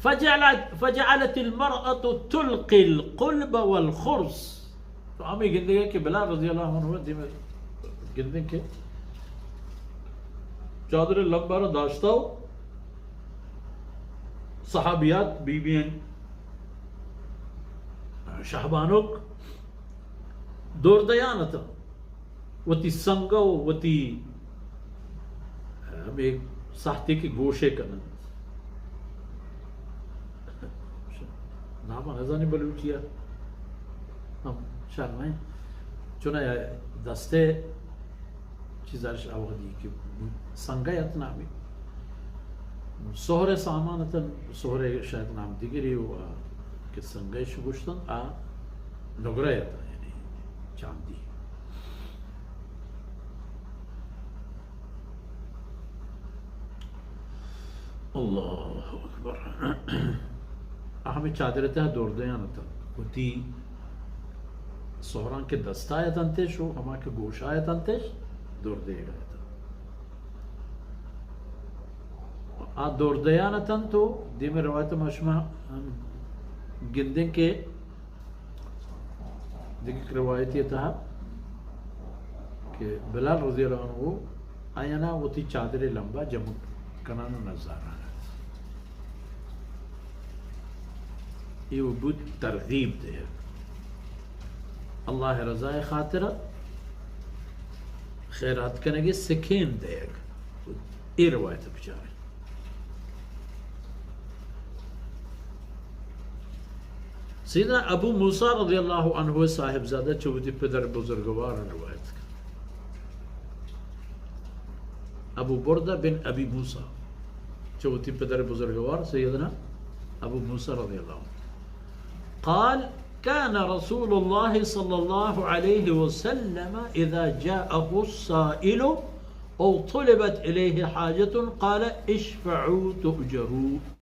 فجعلت المرأة تلقي القلب والخرس. تو ہمیں گندے گئے کہ بلال رضی اللہ عنہ دیم گندے کے چادر لمبا داشتا ہو صحابیات بیبیاں شہبانوک دور دیانتا وتی سنگو وتی ہمیں ساہتے کے گوشے کرنا نام ازانی بلوچیا ہم شرمائیں چنانچہ دستے چیزارش آوادی کہ سنگا اتنا بھی سہرے سامانتاً سہرے شاید نام دیگری ہوا کہ سنگا شگوشتاً نگرہ اتنا یعنی چاندی اللہ اکبر ہمیں چادرتہ دور دیانتا ہوتی سہران کے دستا آیتاً تیش ہو ہما کے گوش آیتاً تیش دور دے گا آ دور دیانتاً تو دی میں روایت مشمع گندن کے دیکھ روایت یہ تھا کہ بلال رضی اللہ عنہ آیانا وہ تی چادر لمبا جمع کنانا نظارہ یہ وہ بود ترغیب دے اللہ رضا خاطرہ خیرات کرنے گے سکین دے گا یہ روایت بچارے سیدنا ابو موسیٰ رضی اللہ عنہ صاحب زادہ چوتی پدر بزرگوار روایت کا ابو بردہ بن ابی موسیٰ چوتی پدر بزرگوار سیدنا ابو موسیٰ رضی اللہ عنہ قال كان رسول الله صلى الله عليه وسلم إذا جاءه السائل أو طلبت إليه حاجة قال اشفعوا تؤجروا